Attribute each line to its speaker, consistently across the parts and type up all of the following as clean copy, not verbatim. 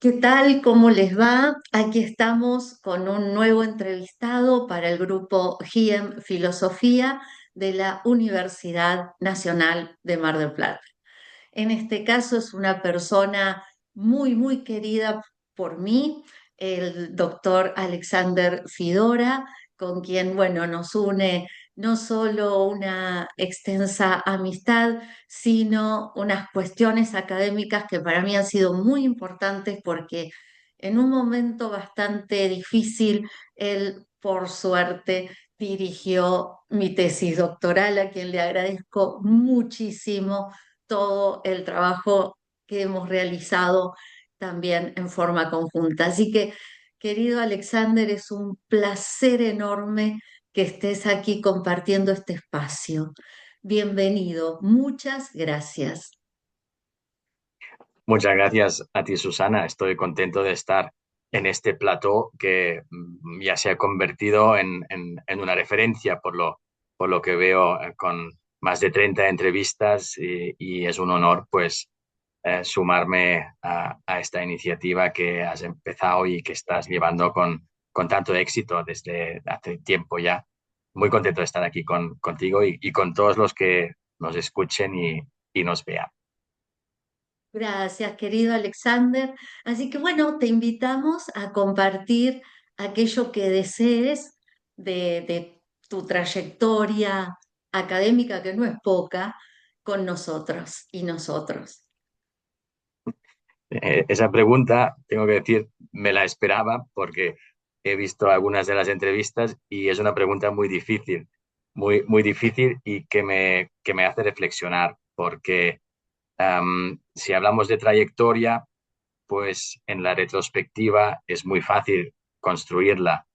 Speaker 1: ¿Qué tal? ¿Cómo les va? Aquí estamos con un nuevo entrevistado para el grupo GIEM Filosofía de la Universidad Nacional de Mar del Plata. En este caso es una persona muy querida por mí, el doctor Alexander Fidora, con quien, bueno, nos une no solo una extensa amistad, sino unas cuestiones académicas que para mí han sido muy importantes porque en un momento bastante difícil, él, por suerte, dirigió mi tesis doctoral, a quien le agradezco muchísimo todo el trabajo que hemos realizado también en forma conjunta. Así que, querido Alexander, es un placer enorme que estés aquí compartiendo este espacio. Bienvenido, muchas gracias.
Speaker 2: Muchas gracias a ti, Susana. Estoy contento de estar en este plató que ya se ha convertido en una referencia por lo que veo con más de 30 entrevistas y es un honor pues sumarme a esta iniciativa que has empezado y que estás llevando con tanto éxito desde hace tiempo ya. Muy contento de estar aquí contigo y con todos los que nos escuchen y nos vean.
Speaker 1: Gracias, querido Alexander. Así que bueno, te invitamos a compartir aquello que desees de tu trayectoria académica, que no es poca, con nosotros y nosotros.
Speaker 2: Esa pregunta, tengo que decir, me la esperaba porque he visto algunas de las entrevistas y es una pregunta muy difícil, muy difícil y que me hace reflexionar porque si hablamos de trayectoria, pues en la retrospectiva es muy fácil construirla.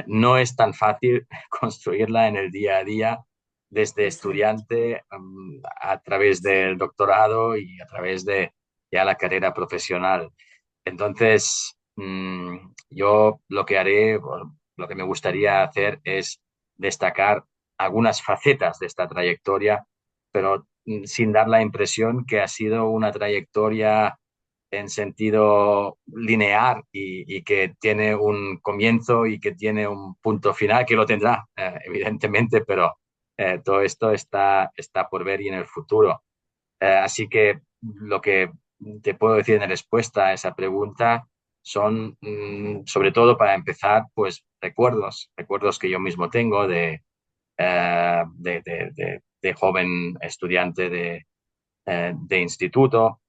Speaker 2: No es tan fácil construirla en el día a día desde
Speaker 1: Exacto.
Speaker 2: estudiante, a través del doctorado y a través de ya la carrera profesional. Entonces, yo lo que haré, o lo que me gustaría hacer es destacar algunas facetas de esta trayectoria, pero sin dar la impresión que ha sido una trayectoria en sentido lineal y que tiene un comienzo y que tiene un punto final, que lo tendrá, evidentemente, pero todo esto está por ver y en el futuro. Así que lo que te puedo decir en respuesta a esa pregunta son, sobre todo para empezar, pues recuerdos que yo mismo tengo de joven estudiante de instituto.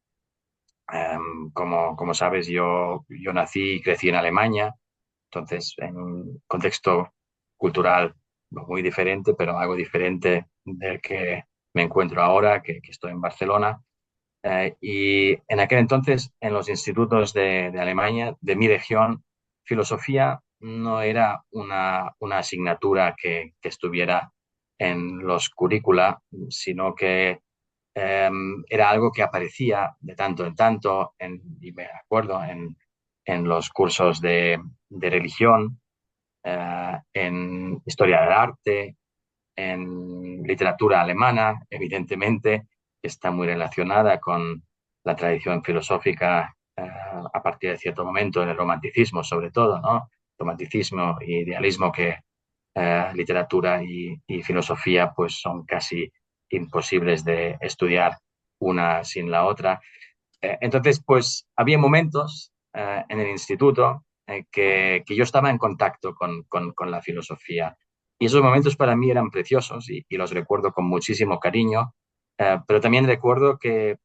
Speaker 2: Como sabes, yo nací y crecí en Alemania, entonces en un contexto cultural muy diferente, pero algo diferente del que me encuentro ahora, que estoy en Barcelona. Y en aquel entonces, en los institutos de Alemania, de mi región, filosofía no era una asignatura que estuviera en los currícula, sino que era algo que aparecía de tanto en tanto, y me acuerdo, en los cursos de religión, en historia del arte, en literatura alemana, evidentemente, que está muy relacionada con la tradición filosófica a partir de cierto momento, en el romanticismo sobre todo, ¿no? Romanticismo e idealismo que literatura y filosofía pues son casi imposibles de estudiar una sin la otra. Entonces, pues había momentos en el instituto que yo estaba en contacto con la filosofía. Y esos momentos para mí eran preciosos y los recuerdo con muchísimo cariño, pero también recuerdo que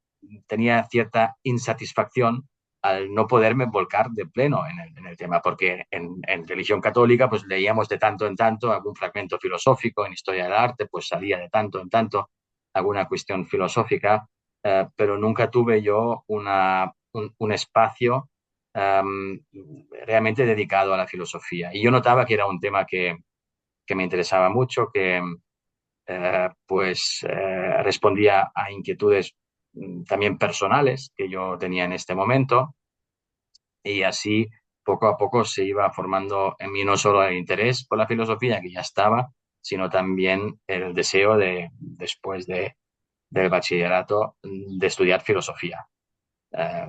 Speaker 2: tenía cierta insatisfacción al no poderme volcar de pleno en el tema, porque en religión católica pues leíamos de tanto en tanto algún fragmento filosófico, en historia del arte pues salía de tanto en tanto alguna cuestión filosófica, pero nunca tuve yo un espacio realmente dedicado a la filosofía. Y yo notaba que era un tema que me interesaba mucho, que respondía a inquietudes también personales que yo tenía en este momento y así poco a poco se iba formando en mí no solo el interés por la filosofía que ya estaba, sino también el deseo de, después del bachillerato, de estudiar filosofía. eh,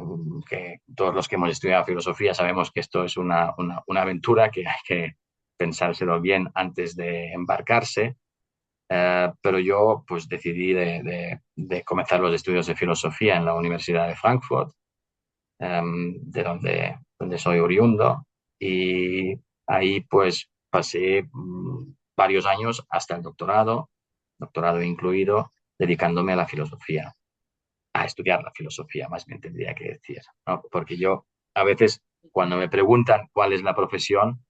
Speaker 2: que todos los que hemos estudiado filosofía sabemos que esto es una aventura que hay que pensárselo bien antes de embarcarse. Pero yo pues decidí de comenzar los estudios de filosofía en la Universidad de Frankfurt, de donde soy oriundo, y ahí pues pasé varios años hasta el doctorado incluido, dedicándome a la filosofía, a estudiar la filosofía, más bien tendría que decir, ¿no? Porque yo a veces cuando me preguntan cuál es la profesión,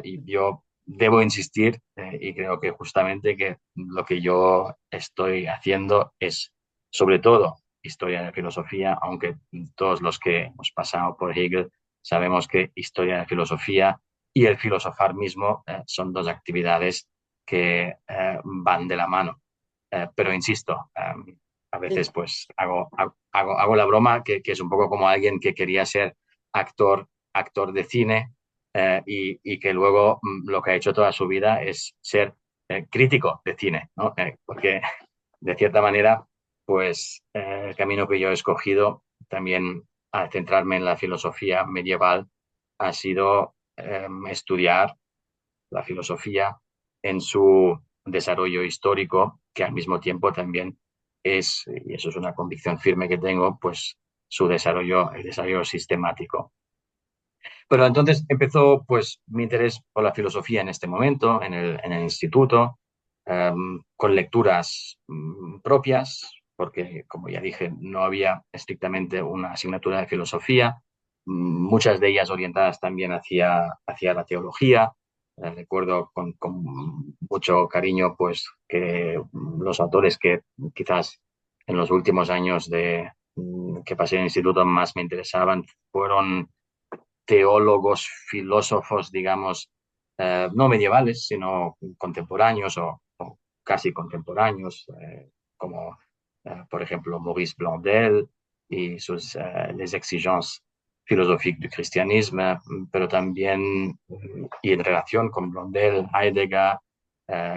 Speaker 2: y yo debo insistir, y creo que justamente que lo que yo estoy haciendo es sobre todo historia de filosofía, aunque todos los que hemos pasado por Hegel sabemos que historia de filosofía y el filosofar mismo son dos actividades que van de la mano. Pero insisto, a veces pues hago la broma que es un poco como alguien que quería ser actor de cine, y que luego lo que ha hecho toda su vida es ser crítico de cine, ¿no? Porque de cierta manera, pues el camino que yo he escogido también al centrarme en la filosofía medieval ha sido estudiar la filosofía en su desarrollo histórico, que al mismo tiempo también es, y eso es una convicción firme que tengo, pues su desarrollo, el desarrollo sistemático. Pero entonces empezó pues mi interés por la filosofía en este momento, en el instituto, con lecturas propias, porque como ya dije, no había estrictamente una asignatura de filosofía, muchas de ellas orientadas también hacia la teología. Recuerdo con mucho cariño pues que los autores que quizás en los últimos años que pasé en el instituto más me interesaban fueron teólogos, filósofos, digamos, no medievales, sino contemporáneos o casi contemporáneos, como por ejemplo Maurice Blondel y sus Les exigences philosophiques du christianisme, pero también, y en relación con Blondel, Heidegger,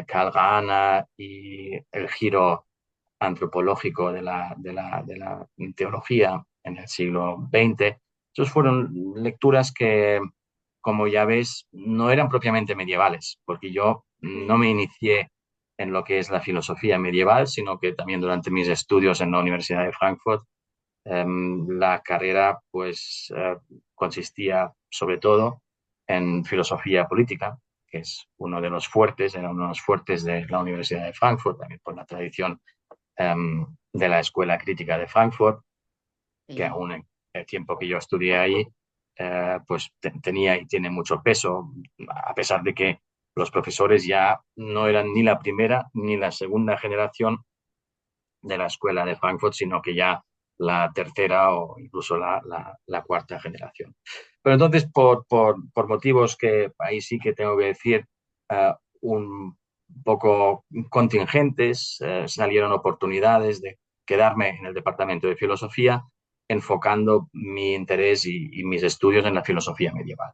Speaker 2: Karl Rahner y el giro antropológico de la teología en el siglo XX. Esas fueron lecturas que, como ya ves, no eran propiamente medievales, porque yo no me inicié en lo que es la filosofía medieval, sino que también durante mis estudios en la Universidad de Frankfurt, la carrera pues consistía sobre todo en filosofía política, que es uno de los fuertes, era uno de los fuertes de la Universidad de Frankfurt, también por la tradición de la Escuela Crítica de Frankfurt, que
Speaker 1: Sí.
Speaker 2: aún en el tiempo que yo estudié ahí, pues tenía y tiene mucho peso, a pesar de que los profesores ya no eran ni la primera ni la segunda generación de la Escuela de Frankfurt, sino que ya la tercera o incluso la cuarta generación. Pero entonces, por motivos que ahí sí que tengo que decir, un poco contingentes, salieron oportunidades de quedarme en el departamento de filosofía, enfocando mi interés y mis estudios en la filosofía medieval.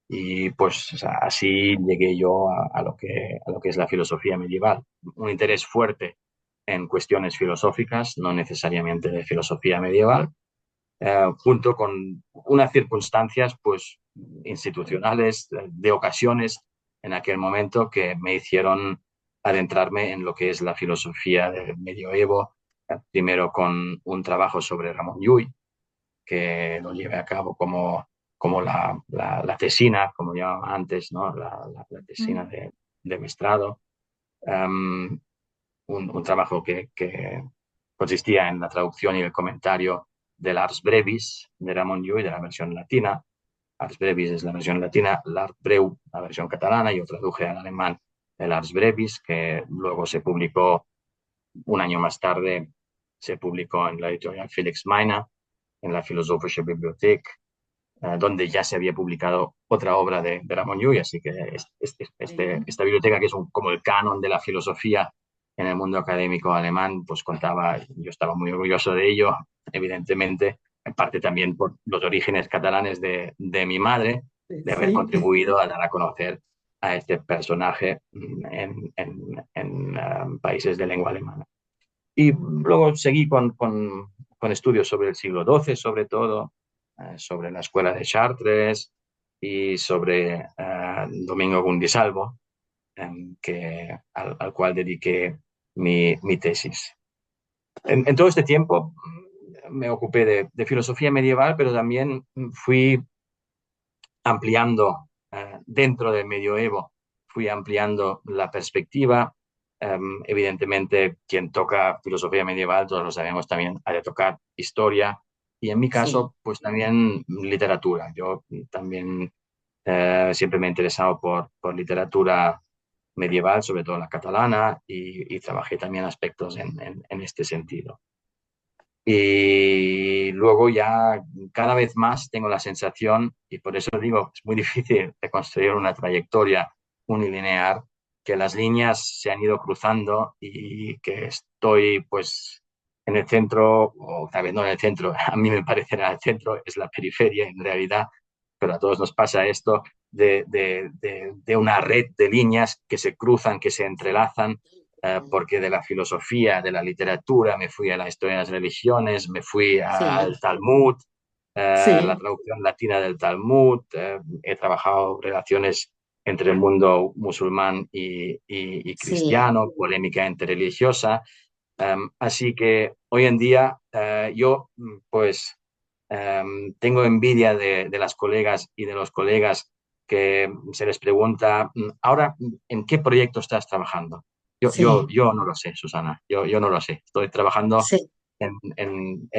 Speaker 2: Y pues o sea, así llegué yo a lo que es la filosofía medieval. Un interés fuerte en cuestiones filosóficas, no necesariamente de filosofía medieval, junto con unas circunstancias pues institucionales, de ocasiones en aquel momento que me hicieron adentrarme en lo que es la filosofía del medioevo, primero con un trabajo sobre Ramón Llull, que lo lleve a cabo como la tesina, como llamaba antes, ¿no? La tesina
Speaker 1: Mm.
Speaker 2: de mestrado. Um, un trabajo que consistía en la traducción y el comentario del Ars Brevis de Ramon Llull, de la versión latina. Ars Brevis es la versión latina, l'Art Breu, la versión catalana. Yo traduje al alemán el Ars Brevis, que luego se publicó un año más tarde, se publicó en la editorial Felix Meiner, en la Philosophische Bibliothek, donde ya se había publicado otra obra de Ramon Llull, así que
Speaker 1: Sí.
Speaker 2: esta biblioteca, que es como el canon de la filosofía en el mundo académico alemán, pues contaba, yo estaba muy orgulloso de ello, evidentemente, en parte también por los orígenes catalanes de mi madre, de haber
Speaker 1: Sí.
Speaker 2: contribuido a dar a conocer a este personaje países de lengua alemana. Y luego seguí con con estudios sobre el siglo XII, sobre todo, sobre la escuela de Chartres y sobre Domingo Gundisalvo, al cual dediqué mi tesis. En todo este tiempo me ocupé de filosofía medieval, pero también fui ampliando dentro del medioevo, fui ampliando la perspectiva. Evidentemente, quien toca filosofía medieval, todos lo sabemos, también ha de tocar historia y en mi
Speaker 1: Sí,
Speaker 2: caso, pues también literatura. Yo también siempre me he interesado por literatura medieval, sobre todo la catalana, y trabajé también aspectos en este sentido. Y luego ya cada vez más tengo la sensación, y por eso digo, es muy difícil de construir una trayectoria unilineal, que las líneas se han ido cruzando y que estoy pues en el centro, o tal vez no en el centro, a mí me parece en el centro, es la periferia en realidad, pero a todos nos pasa esto de una red de líneas que se cruzan, que se entrelazan porque de la filosofía, de la literatura, me fui a la historia de las religiones, me fui
Speaker 1: sí,
Speaker 2: al Talmud, la
Speaker 1: sí,
Speaker 2: traducción latina del Talmud, he trabajado relaciones entre el mundo musulmán y
Speaker 1: sí,
Speaker 2: cristiano, polémica interreligiosa. Así que hoy en día yo pues tengo envidia de las colegas y de los colegas que se les pregunta, ahora, ¿en qué proyecto estás trabajando?
Speaker 1: sí,
Speaker 2: Yo no lo sé, Susana, yo no lo sé. Estoy trabajando
Speaker 1: sí,
Speaker 2: en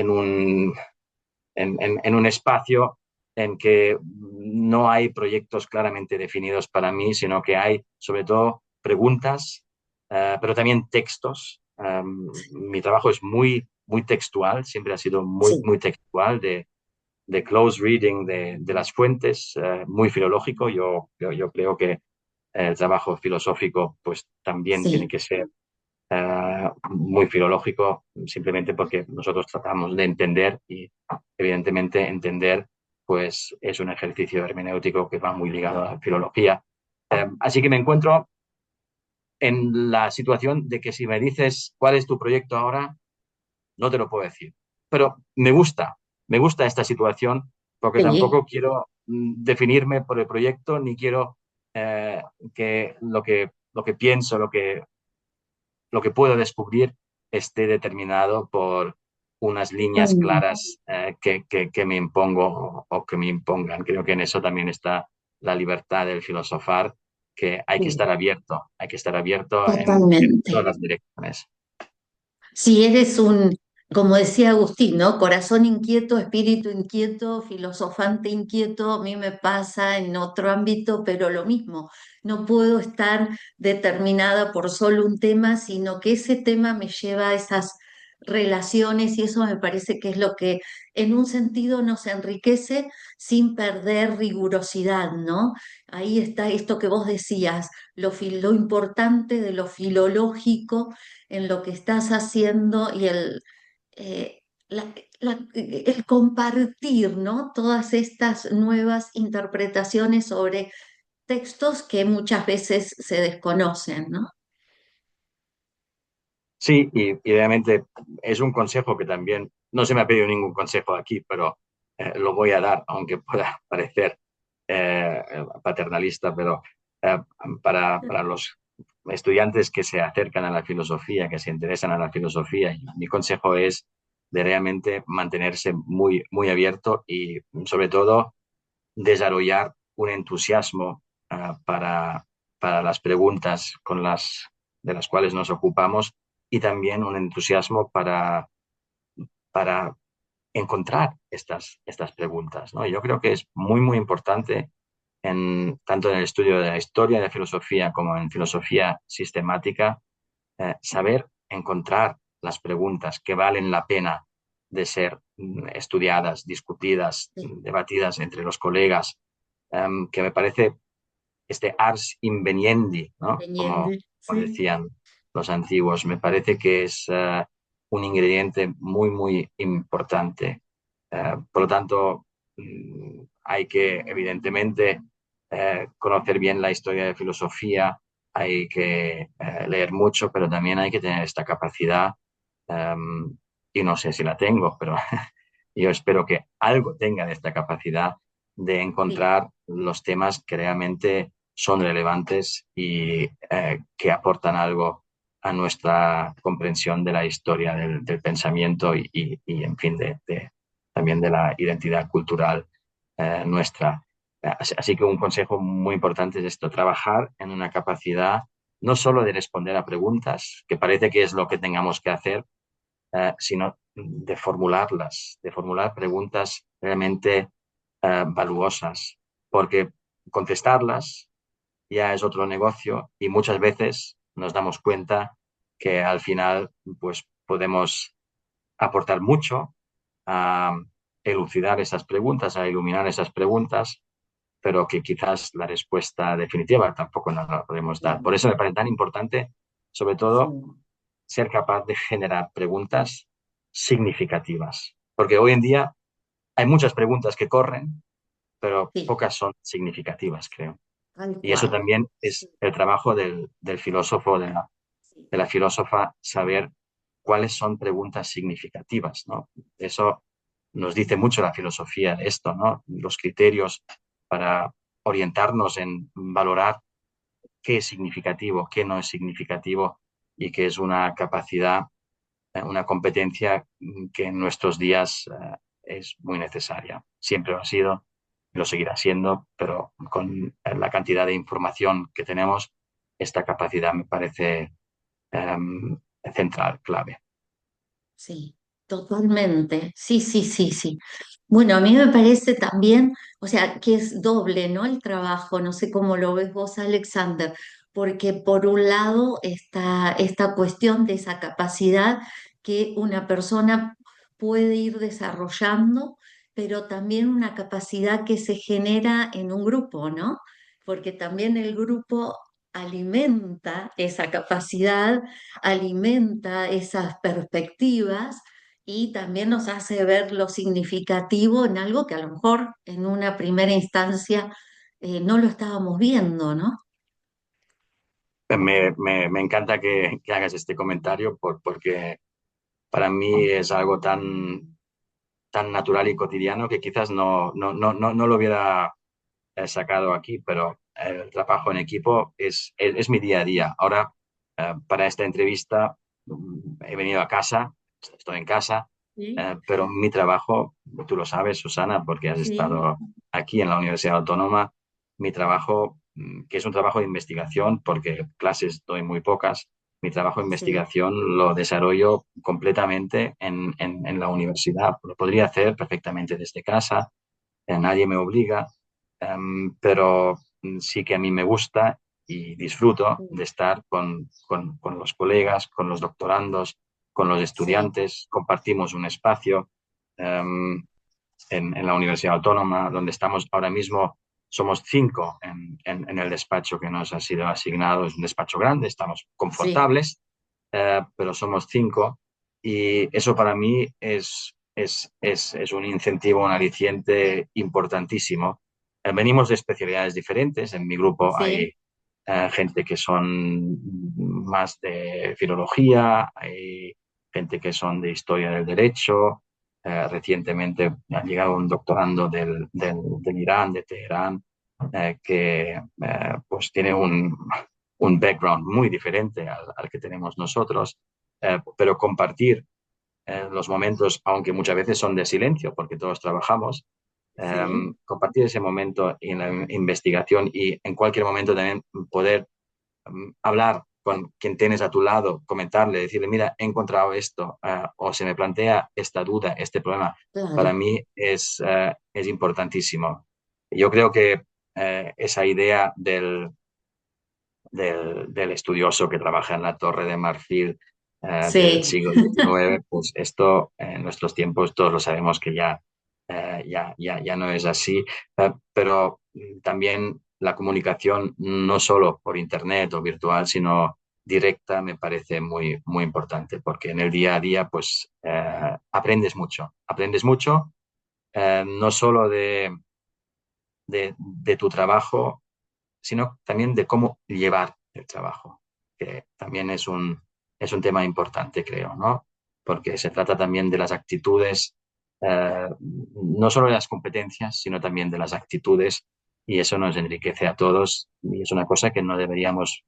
Speaker 2: en un espacio en que no hay proyectos claramente definidos para mí, sino que hay sobre todo preguntas, pero también textos. Mi trabajo es muy textual, siempre ha sido
Speaker 1: sí,
Speaker 2: muy textual, de close reading de las fuentes, muy filológico. Yo creo que el trabajo filosófico pues también tiene
Speaker 1: sí.
Speaker 2: que ser muy filológico, simplemente porque nosotros tratamos de entender y evidentemente entender pues es un ejercicio hermenéutico que va muy ligado a la filología. Así que me encuentro en la situación de que si me dices cuál es tu proyecto ahora, no te lo puedo decir. Pero me gusta esta situación porque
Speaker 1: Sí.
Speaker 2: tampoco quiero definirme por el proyecto ni quiero que lo que pienso, lo que puedo descubrir esté determinado por unas líneas
Speaker 1: Mm,
Speaker 2: claras que me impongo o que me impongan. Creo que en eso también está la libertad del filosofar, que
Speaker 1: sí,
Speaker 2: hay que estar abierto en
Speaker 1: totalmente.
Speaker 2: todas las direcciones.
Speaker 1: Si eres un, como decía Agustín, ¿no? Corazón inquieto, espíritu inquieto, filosofante inquieto, a mí me pasa en otro ámbito, pero lo mismo. No puedo estar determinada por solo un tema, sino que ese tema me lleva a esas relaciones y eso me parece que es lo que en un sentido nos enriquece sin perder rigurosidad, ¿no? Ahí está esto que vos decías, lo importante de lo filológico en lo que estás haciendo y eh, el compartir, ¿no? Todas estas nuevas interpretaciones sobre textos que muchas veces se desconocen, ¿no?
Speaker 2: Sí, y realmente es un consejo que también, no se me ha pedido ningún consejo aquí, pero lo voy a dar, aunque pueda parecer eh, paternalista, pero eh, para los estudiantes que se acercan a la filosofía, que se interesan a la filosofía, mi consejo es de realmente mantenerse muy abierto y sobre todo desarrollar un entusiasmo para, para las preguntas de las cuales nos ocupamos y también un entusiasmo para encontrar estas preguntas, ¿no? Yo creo que es muy importante tanto en el estudio de la historia de la filosofía como en filosofía sistemática, saber encontrar las preguntas que valen la pena de ser estudiadas, discutidas,
Speaker 1: Sí,
Speaker 2: debatidas entre los colegas, que me parece este ars inveniendi, ¿no?
Speaker 1: Allende,
Speaker 2: Como
Speaker 1: sí.
Speaker 2: decían los antiguos, me parece que es un ingrediente muy importante. Por lo tanto, hay que, evidentemente, conocer bien la historia de filosofía, hay que leer mucho, pero también hay que tener esta capacidad y no sé si la tengo, pero yo espero que algo tenga de esta capacidad de
Speaker 1: Sí,
Speaker 2: encontrar los temas que realmente son relevantes y que aportan algo a nuestra comprensión de la historia del pensamiento en fin, también de la identidad cultural nuestra. Así que un consejo muy importante es esto, trabajar en una capacidad no solo de responder a preguntas, que parece que es lo que tengamos que hacer, sino de formular preguntas realmente valuosas, porque contestarlas ya es otro negocio y muchas veces nos damos cuenta que al final pues podemos aportar mucho a elucidar esas preguntas, a iluminar esas preguntas, pero que quizás la respuesta definitiva tampoco nos la podemos dar. Por
Speaker 1: claro,
Speaker 2: eso me parece tan importante, sobre
Speaker 1: sí,
Speaker 2: todo, ser capaz de generar preguntas significativas, porque hoy en día hay muchas preguntas que corren, pero
Speaker 1: sí,
Speaker 2: pocas son significativas, creo.
Speaker 1: tal
Speaker 2: Y eso
Speaker 1: cual.
Speaker 2: también
Speaker 1: Sí,
Speaker 2: es el trabajo del filósofo,
Speaker 1: sí,
Speaker 2: de la filósofa, saber cuáles son preguntas significativas, ¿no? Eso nos dice mucho la filosofía de esto, ¿no? Los criterios para orientarnos en valorar qué es significativo, qué no es significativo y qué es una capacidad, una competencia que en nuestros días es muy necesaria. Siempre lo ha sido, lo seguirá siendo, pero con la cantidad de información que tenemos, esta capacidad me parece central, clave.
Speaker 1: sí, totalmente. Sí, sí, sí, sí. Bueno, a mí me parece también, o sea, que es doble, ¿no? El trabajo, no sé cómo lo ves vos, Alexander, porque por un lado está esta cuestión de esa capacidad que una persona puede ir desarrollando, pero también una capacidad que se genera en un grupo, ¿no? Porque también el grupo alimenta esa capacidad, alimenta esas perspectivas y también nos hace ver lo significativo en algo que a lo mejor en una primera instancia no lo estábamos viendo, ¿no?
Speaker 2: Me encanta que hagas este comentario porque para mí es algo tan natural y cotidiano que quizás no lo hubiera sacado aquí, pero el trabajo en equipo es mi día a día. Ahora, para esta entrevista, he venido a casa, estoy en casa,
Speaker 1: Sí,
Speaker 2: pero mi trabajo, tú lo sabes, Susana, porque has
Speaker 1: sí,
Speaker 2: estado aquí en la Universidad Autónoma, mi trabajo, que es un trabajo de investigación, porque clases doy muy pocas, mi trabajo de
Speaker 1: sí,
Speaker 2: investigación lo desarrollo completamente en la universidad. Lo podría hacer perfectamente desde casa, nadie me obliga, pero sí que a mí me gusta y disfruto de estar con los colegas, con los doctorandos, con los
Speaker 1: sí,
Speaker 2: estudiantes, compartimos un espacio um, en la Universidad Autónoma, donde estamos ahora mismo, somos 5 en el despacho que nos ha sido asignado, es un despacho grande, estamos
Speaker 1: sí,
Speaker 2: confortables, pero somos 5 y eso para mí es un incentivo, un aliciente importantísimo. Venimos de especialidades diferentes. En mi grupo hay
Speaker 1: sí,
Speaker 2: gente que son más de filología, hay gente que son de historia del derecho. Recientemente ha llegado un doctorando del Irán, de Teherán, que pues tiene un background muy diferente al que tenemos nosotros, pero compartir los momentos, aunque muchas veces son de silencio, porque todos trabajamos,
Speaker 1: sí,
Speaker 2: compartir ese momento en la investigación y en cualquier momento también poder hablar con quien tienes a tu lado, comentarle, decirle, mira, he encontrado esto, o se me plantea esta duda, este problema, para
Speaker 1: claro,
Speaker 2: mí es importantísimo. Yo creo que esa idea del estudioso que trabaja en la Torre de Marfil del
Speaker 1: sí,
Speaker 2: siglo XIX, pues esto en nuestros tiempos todos lo sabemos que ya no es así, pero también la comunicación no solo por internet o virtual, sino directa me parece muy importante, porque en el día a día pues aprendes mucho, no solo de tu trabajo, sino también de cómo llevar el trabajo, que también es un tema importante, creo, ¿no? porque se trata también de las actitudes, no solo de las competencias, sino también de las actitudes, y eso nos enriquece a todos, y es una cosa que no deberíamos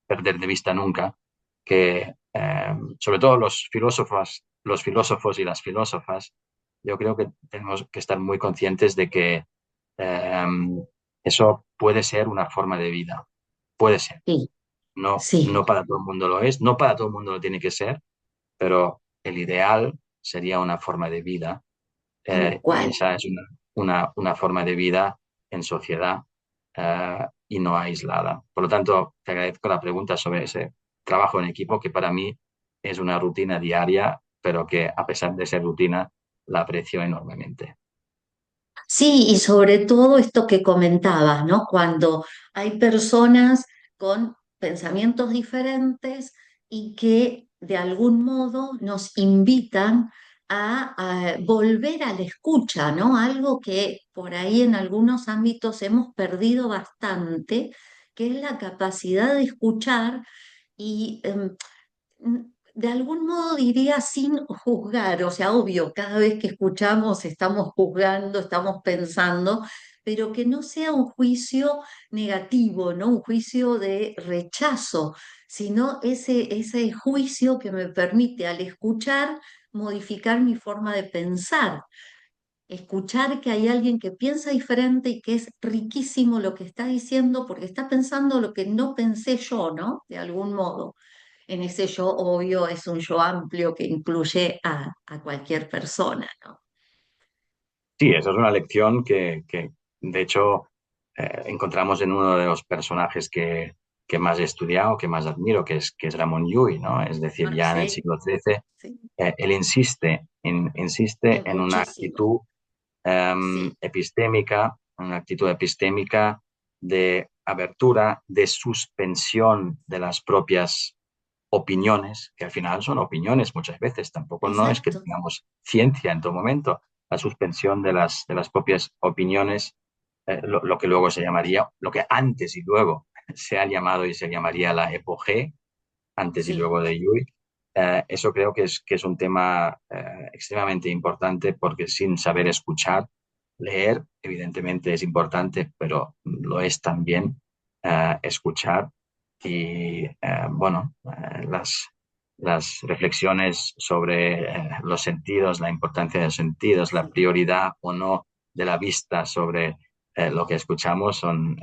Speaker 2: perder de vista nunca, que sobre todo los filósofos y las filósofas, yo creo que tenemos que estar muy conscientes de que eh, eso puede ser una forma de vida, puede ser.
Speaker 1: Sí,
Speaker 2: No,
Speaker 1: sí,
Speaker 2: no para todo el mundo lo es, no para todo el mundo lo tiene que ser, pero el ideal sería una forma de vida,
Speaker 1: tal
Speaker 2: y
Speaker 1: cual.
Speaker 2: esa es una forma de vida en sociedad, y no aislada. Por lo tanto, te agradezco la pregunta sobre ese trabajo en equipo, que para mí es una rutina diaria, pero que a pesar de ser rutina, la aprecio enormemente.
Speaker 1: Sí, y sobre todo esto que comentabas, ¿no? Cuando hay personas con pensamientos diferentes y que de algún modo nos invitan a volver a la escucha, ¿no? Algo que por ahí en algunos ámbitos hemos perdido bastante, que es la capacidad de escuchar y de algún modo diría sin juzgar, o sea, obvio, cada vez que escuchamos estamos juzgando, estamos pensando, pero que no sea un juicio negativo, ¿no? Un juicio de rechazo, sino ese juicio que me permite al escuchar modificar mi forma de pensar. Escuchar que hay alguien que piensa diferente y que es riquísimo lo que está diciendo porque está pensando lo que no pensé yo, ¿no? De algún modo. En ese yo, obvio, es un yo amplio que incluye a cualquier persona, ¿no?
Speaker 2: Sí, esa es una lección que, de hecho, encontramos en uno de los personajes que más he estudiado, que más admiro, que es Ramón Llull, ¿no? Es decir,
Speaker 1: Ah,
Speaker 2: ya en el
Speaker 1: sí,
Speaker 2: siglo XIII,
Speaker 1: sí,
Speaker 2: él insiste
Speaker 1: es
Speaker 2: en una
Speaker 1: muchísimo.
Speaker 2: actitud
Speaker 1: Sí,
Speaker 2: epistémica, una actitud epistémica de abertura, de suspensión de las propias opiniones, que al final son opiniones muchas veces, tampoco no es que
Speaker 1: exacto.
Speaker 2: tengamos ciencia en todo momento, la suspensión de las propias opiniones, lo que luego se llamaría, lo que antes y luego se ha llamado y se llamaría la epogé, antes y
Speaker 1: Sí,
Speaker 2: luego de Llull. Eso creo que es un tema extremadamente importante, porque sin saber escuchar, leer evidentemente es importante, pero lo es también escuchar. Y bueno, las reflexiones sobre los sentidos, la importancia de los sentidos, la
Speaker 1: sí,
Speaker 2: prioridad o no de la vista sobre lo que escuchamos son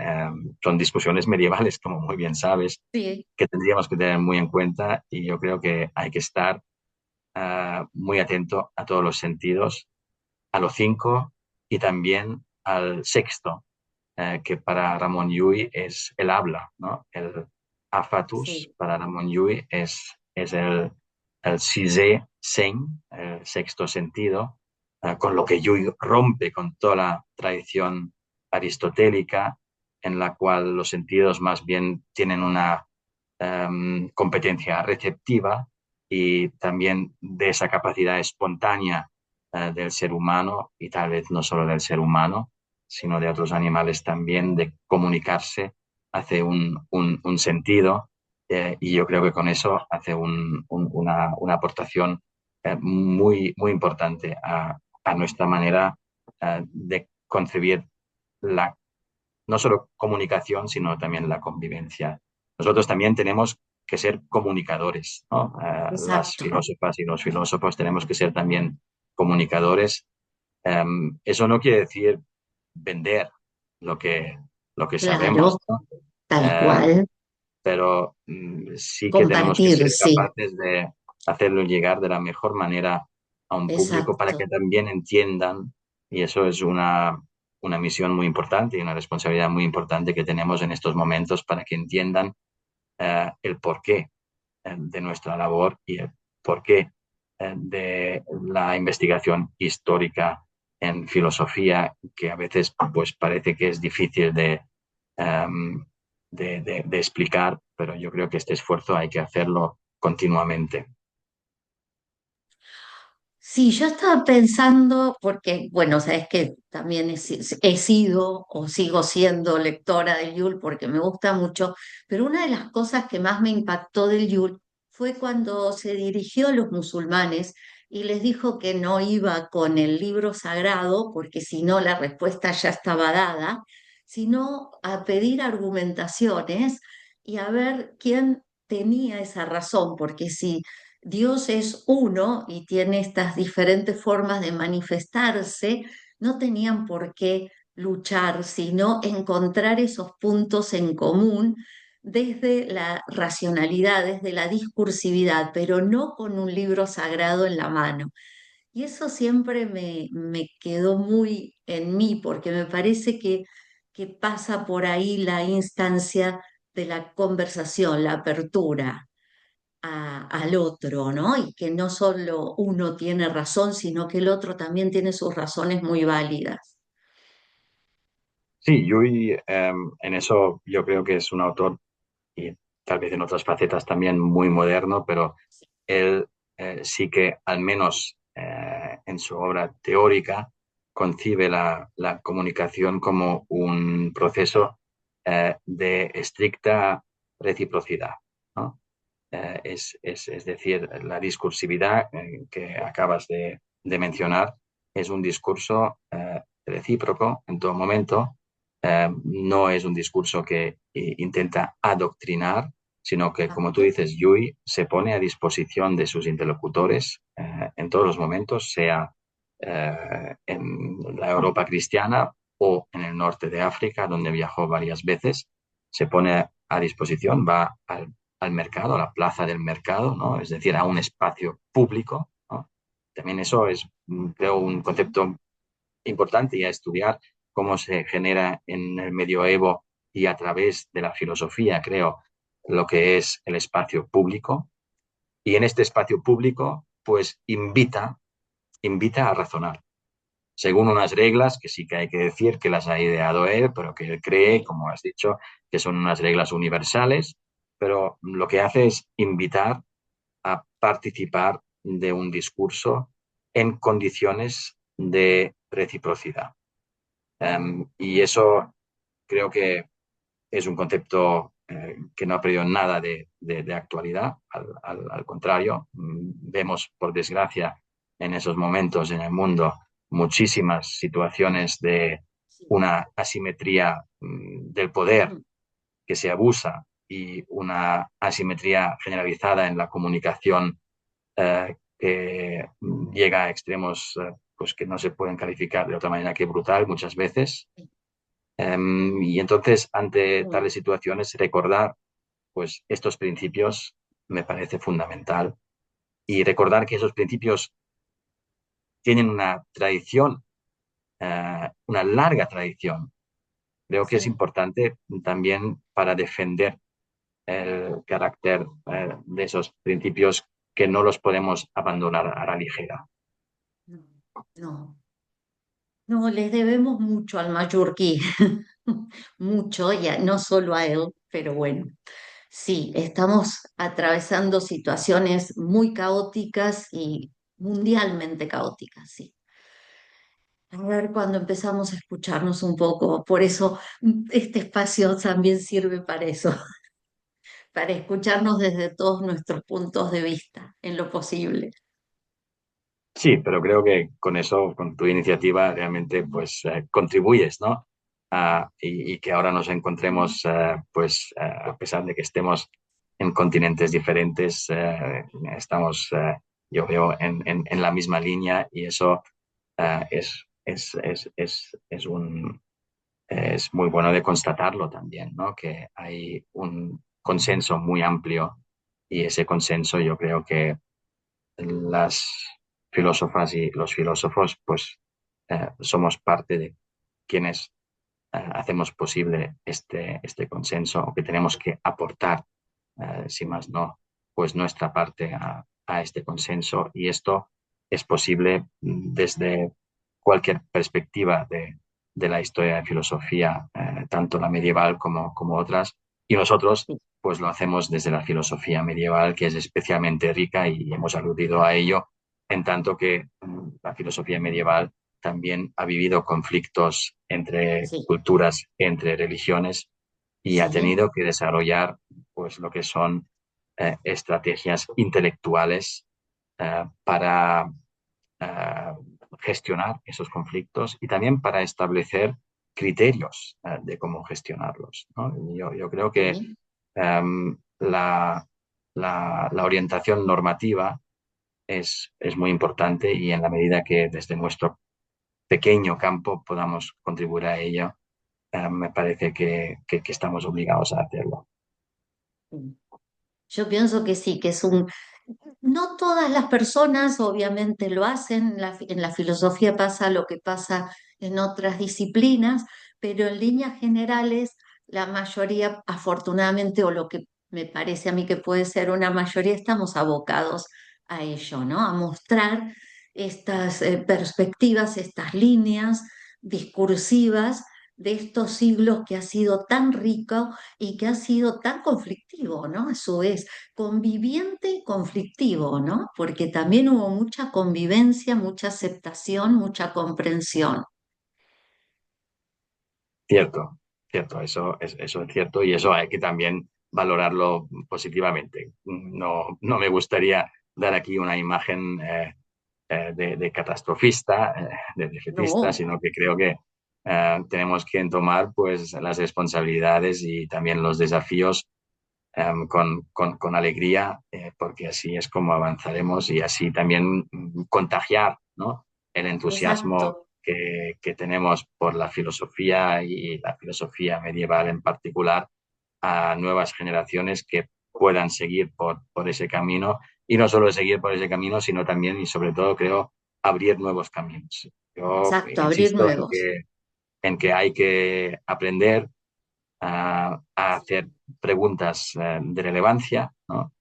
Speaker 2: discusiones medievales, como muy bien sabes,
Speaker 1: sí,
Speaker 2: que tendríamos que tener muy en cuenta, y yo creo que hay que estar muy atento a todos los sentidos, a los cinco y también al sexto, que para Ramón Llull es el habla, ¿no? El afatus
Speaker 1: sí,
Speaker 2: para Ramón Llull es el sisè seny, el sexto sentido, con lo que Llull rompe con toda la tradición aristotélica, en la cual los sentidos más bien tienen una competencia receptiva, y también de esa capacidad espontánea del ser humano, y tal vez no solo del ser humano, sino de otros animales también, de comunicarse, hace un sentido, y yo creo que con eso hace una aportación muy, muy importante a nuestra manera de concebir la no solo comunicación, sino también la convivencia. Nosotros también tenemos que ser comunicadores, ¿no? Las
Speaker 1: exacto.
Speaker 2: filósofas y los filósofos tenemos que ser también comunicadores. Eso no quiere decir vender lo que, lo que sabemos,
Speaker 1: Claro,
Speaker 2: ¿no?
Speaker 1: tal
Speaker 2: Eh,
Speaker 1: cual.
Speaker 2: pero sí que tenemos que
Speaker 1: Compartir,
Speaker 2: ser
Speaker 1: sí,
Speaker 2: capaces de hacerlo llegar de la mejor manera a un público, para que
Speaker 1: exacto.
Speaker 2: también entiendan, y eso es una misión muy importante y una responsabilidad muy importante que tenemos en estos momentos, para que entiendan el porqué de nuestra labor y el porqué de la investigación histórica en filosofía, que a veces pues parece que es difícil um, de explicar, pero yo creo que este esfuerzo hay que hacerlo continuamente.
Speaker 1: Sí, yo estaba pensando, porque, bueno, sabes que también he sido o sigo siendo lectora del Yule porque me gusta mucho, pero una de las cosas que más me impactó del Yule fue cuando se dirigió a los musulmanes y les dijo que no iba con el libro sagrado, porque si no la respuesta ya estaba dada, sino a pedir argumentaciones y a ver quién tenía esa razón, porque si Dios es uno y tiene estas diferentes formas de manifestarse, no tenían por qué luchar, sino encontrar esos puntos en común desde la racionalidad, desde la discursividad, pero no con un libro sagrado en la mano. Y eso siempre me quedó muy en mí, porque me parece que pasa por ahí la instancia de la conversación, la apertura al otro, ¿no? Y que no solo uno tiene razón, sino que el otro también tiene sus razones muy válidas.
Speaker 2: Sí, Yui, en eso yo creo que es un autor y tal vez en otras facetas también muy moderno, pero él sí que al menos en su obra teórica concibe la comunicación como un proceso de estricta reciprocidad, ¿no? Es decir, la discursividad que acabas de mencionar es un discurso recíproco en todo momento. No es un discurso que intenta adoctrinar, sino que, como tú
Speaker 1: Exacto.
Speaker 2: dices, Yui se pone a disposición de sus interlocutores en todos los momentos, sea en la Europa cristiana o en el norte de África, donde viajó varias veces. Se pone a disposición, va al mercado, a la plaza del mercado, ¿no? Es decir, a un espacio público, ¿no? También eso es, creo, un
Speaker 1: Sí,
Speaker 2: concepto importante y a estudiar cómo se genera en el medioevo y a través de la filosofía, creo, lo que es el espacio público. Y en este espacio público, pues invita a razonar, según unas reglas que sí que hay que decir que las ha ideado él, pero que él cree,
Speaker 1: sí,
Speaker 2: como has dicho, que son unas reglas universales, pero lo que hace es invitar a participar de un discurso en condiciones de reciprocidad. Y eso creo que es un concepto que no ha perdido nada de actualidad, al contrario, vemos, por desgracia, en esos momentos en el mundo muchísimas situaciones de
Speaker 1: sí.
Speaker 2: una asimetría del poder
Speaker 1: Mm.
Speaker 2: que se abusa y una asimetría generalizada en la comunicación que llega a extremos pues que no se pueden calificar de otra manera que brutal muchas veces.
Speaker 1: Sí,
Speaker 2: Y entonces, ante
Speaker 1: muy.
Speaker 2: tales situaciones, recordar pues estos principios me parece fundamental y recordar que esos principios tienen una tradición, una larga tradición. Creo que es
Speaker 1: Sí.
Speaker 2: importante también para defender el carácter de esos principios que no los podemos abandonar a la ligera.
Speaker 1: No, no, no, les debemos mucho al Mallorquí, mucho, y no solo a él, pero bueno, sí, estamos atravesando situaciones muy caóticas y mundialmente caóticas, sí. A ver cuando empezamos a escucharnos un poco, por eso este espacio también sirve para eso, para escucharnos desde todos nuestros puntos de vista, en lo posible.
Speaker 2: Sí, pero creo que con eso, con tu iniciativa, realmente pues contribuyes, ¿no? Y que ahora nos encontremos, pues a pesar de que estemos en continentes diferentes, estamos, yo veo, en la misma línea y eso es muy bueno de constatarlo también, ¿no? Que hay un consenso muy amplio y ese consenso yo creo que las filósofas y los filósofos, pues somos parte de quienes hacemos posible este consenso o que tenemos que aportar, si más no, pues nuestra parte a este consenso. Y esto es posible desde cualquier perspectiva de la historia de filosofía, tanto la medieval como otras. Y nosotros
Speaker 1: Sí,
Speaker 2: pues lo hacemos desde la filosofía medieval, que es especialmente rica y hemos aludido a ello, en tanto que la filosofía medieval también ha vivido conflictos entre
Speaker 1: sí,
Speaker 2: culturas, entre religiones y ha
Speaker 1: sí,
Speaker 2: tenido que desarrollar pues lo que son, estrategias intelectuales para eh, gestionar esos conflictos y también para establecer criterios de cómo gestionarlos, ¿no? Yo creo que
Speaker 1: Sí.
Speaker 2: la, la orientación normativa es muy importante y en la medida que desde nuestro pequeño campo podamos contribuir a ello, me parece que estamos obligados a hacerlo.
Speaker 1: Yo pienso que sí, que es un... No todas las personas obviamente lo hacen, en la filosofía pasa lo que pasa en otras disciplinas, pero en líneas generales la mayoría, afortunadamente, o lo que me parece a mí que puede ser una mayoría, estamos abocados a ello, ¿no? A mostrar estas perspectivas, estas líneas discursivas de estos siglos que ha sido tan rico y que ha sido tan conflictivo, ¿no? A su vez conviviente y conflictivo, ¿no? Porque también hubo mucha convivencia, mucha aceptación, mucha comprensión.
Speaker 2: Cierto, cierto, eso es cierto y eso hay que también valorarlo positivamente. No, no me gustaría dar aquí una imagen de catastrofista, de defetista,
Speaker 1: No,
Speaker 2: sino que creo que tenemos que tomar pues las responsabilidades y también los desafíos con alegría, porque así es como avanzaremos y así también contagiar, ¿no? El entusiasmo
Speaker 1: exacto,
Speaker 2: que tenemos por la filosofía y la filosofía medieval en particular a nuevas generaciones que puedan seguir por ese camino y no solo seguir por ese camino, sino también y sobre todo creo abrir nuevos caminos. Yo
Speaker 1: exacto, abrir
Speaker 2: insisto
Speaker 1: nuevos.
Speaker 2: en que hay que aprender a hacer preguntas de relevancia, ¿no?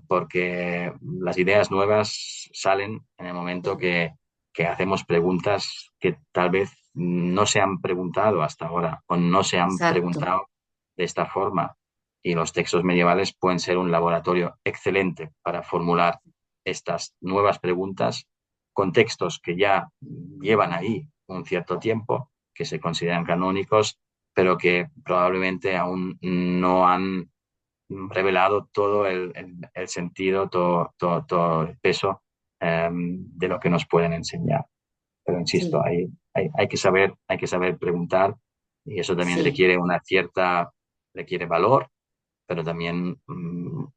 Speaker 2: Porque las ideas nuevas salen en el momento que hacemos preguntas que tal vez no se han preguntado hasta ahora o no se han
Speaker 1: Exacto,
Speaker 2: preguntado de esta forma. Y los textos medievales pueden ser un laboratorio excelente para formular estas nuevas preguntas con textos que ya llevan ahí un cierto tiempo, que se consideran canónicos, pero que probablemente aún no han revelado todo el sentido, todo el peso de lo que nos pueden enseñar. Pero insisto,
Speaker 1: sí,
Speaker 2: hay que saber preguntar y eso también
Speaker 1: sí,
Speaker 2: requiere valor, pero también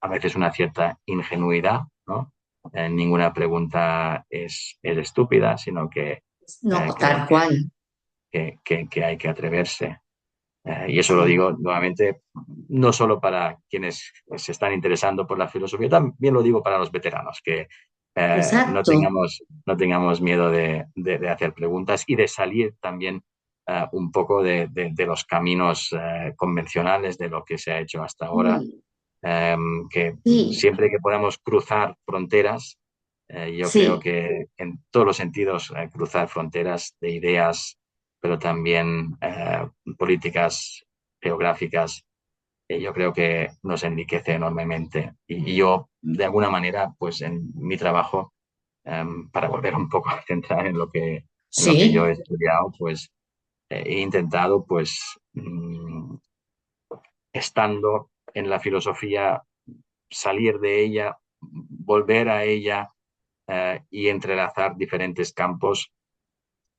Speaker 2: a veces una cierta ingenuidad, ¿no? Ninguna pregunta es estúpida, sino que
Speaker 1: no,
Speaker 2: creo
Speaker 1: tal cual,
Speaker 2: que hay que atreverse. Y eso lo
Speaker 1: sí,
Speaker 2: digo nuevamente, no solo para quienes se están interesando por la filosofía, también lo digo para los veteranos, que
Speaker 1: exacto,
Speaker 2: no tengamos miedo de hacer preguntas y de salir también un poco de los caminos convencionales de lo que se ha hecho hasta ahora,
Speaker 1: sí,
Speaker 2: eh, que
Speaker 1: sí,
Speaker 2: siempre que podamos cruzar fronteras, yo creo
Speaker 1: sí,
Speaker 2: que en todos los sentidos cruzar fronteras de ideas, pero también políticas, geográficas, yo creo que nos enriquece enormemente. Y yo, de alguna manera, pues en mi trabajo, para volver un poco a centrar en lo que yo he
Speaker 1: sí,
Speaker 2: estudiado, pues he intentado, pues, estando en la filosofía, salir de ella, volver a ella y entrelazar diferentes campos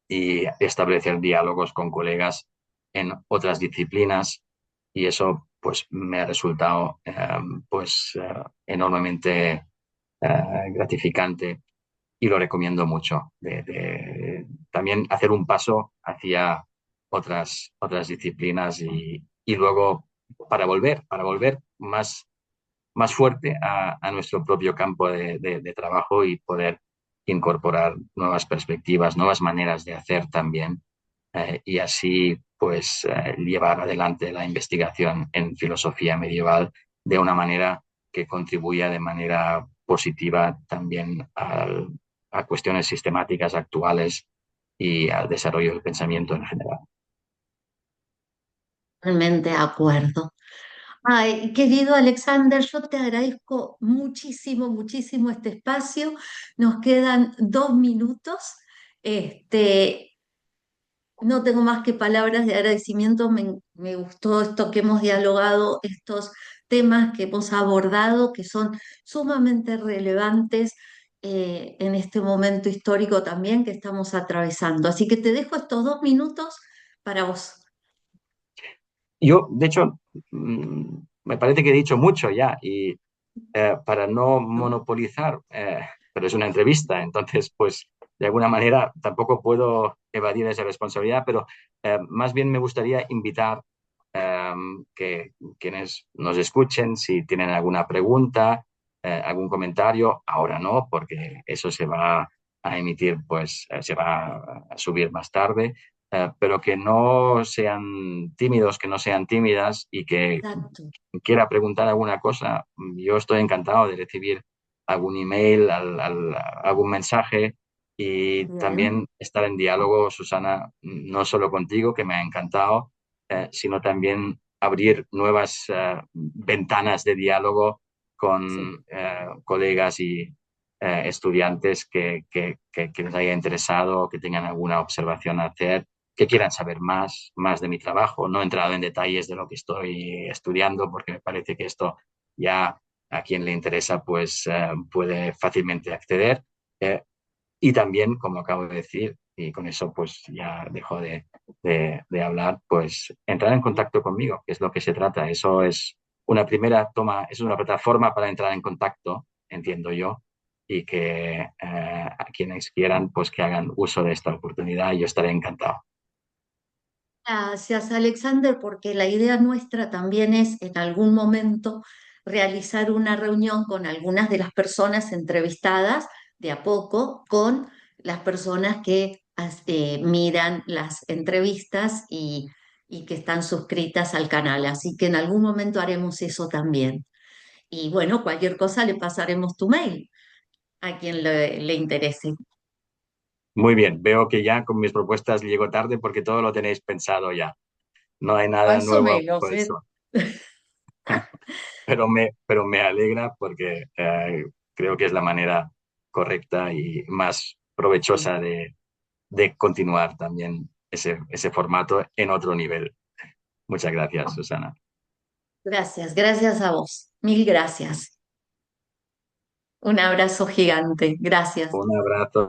Speaker 2: y establecer diálogos con colegas en otras disciplinas y eso pues me ha resultado enormemente gratificante y lo recomiendo mucho. También hacer un paso hacia otras disciplinas y luego para volver más fuerte a nuestro propio campo de trabajo y poder incorporar nuevas perspectivas, nuevas maneras de hacer también, y así pues llevar adelante la investigación en filosofía medieval de una manera que contribuya de manera positiva también a cuestiones sistemáticas actuales y al desarrollo del pensamiento en general.
Speaker 1: totalmente de acuerdo. Ay, querido Alexander, yo te agradezco muchísimo, muchísimo este espacio. Nos quedan 2 minutos. Este, no tengo más que palabras de agradecimiento. Me gustó esto que hemos dialogado, estos temas que hemos abordado que son sumamente relevantes en este momento histórico también que estamos atravesando. Así que te dejo estos 2 minutos para vos.
Speaker 2: Yo, de hecho, me parece que he dicho mucho ya y para no
Speaker 1: ¿No?
Speaker 2: monopolizar, pero es una entrevista, entonces, pues, de alguna manera tampoco puedo evadir esa responsabilidad, pero más bien me gustaría invitar eh, que quienes nos escuchen, si tienen alguna pregunta, algún comentario, ahora no, porque eso se va a emitir, pues, se va a subir más tarde. Pero que no sean tímidos, que no sean tímidas y que
Speaker 1: Exacto.
Speaker 2: quiera preguntar alguna cosa, yo estoy encantado de recibir algún email, algún mensaje y
Speaker 1: Bien.
Speaker 2: también estar en diálogo, Susana, no solo contigo, que me ha encantado, sino también abrir nuevas ventanas de diálogo
Speaker 1: Sí.
Speaker 2: con colegas y estudiantes que les haya interesado, que tengan alguna observación a hacer, que quieran saber más de mi trabajo. No he entrado en detalles de lo que estoy estudiando porque me parece que esto ya a quien le interesa pues puede fácilmente acceder. Eh, y también, como acabo de decir, y con eso pues ya dejo de hablar, pues entrar en contacto conmigo, que es lo que se trata. Eso es una primera toma, es una plataforma para entrar en contacto, entiendo yo, y que a quienes quieran pues que hagan uso de esta oportunidad, yo estaré encantado.
Speaker 1: Gracias, Alexander, porque la idea nuestra también es en algún momento realizar una reunión con algunas de las personas entrevistadas de a poco, con las personas que miran las entrevistas y que están suscritas al canal. Así que en algún momento haremos eso también. Y bueno, cualquier cosa le pasaremos tu mail a quien le interese.
Speaker 2: Muy bien, veo que ya con mis propuestas llego tarde porque todo lo tenéis pensado ya. No hay nada
Speaker 1: Más o
Speaker 2: nuevo
Speaker 1: menos,
Speaker 2: por
Speaker 1: ¿eh?
Speaker 2: eso. Pero me alegra porque creo que es la manera correcta y más
Speaker 1: Sí.
Speaker 2: provechosa de continuar también ese formato en otro nivel. Muchas gracias, Susana.
Speaker 1: Gracias, gracias a vos. Mil gracias. Un abrazo gigante. Gracias.
Speaker 2: Un abrazo.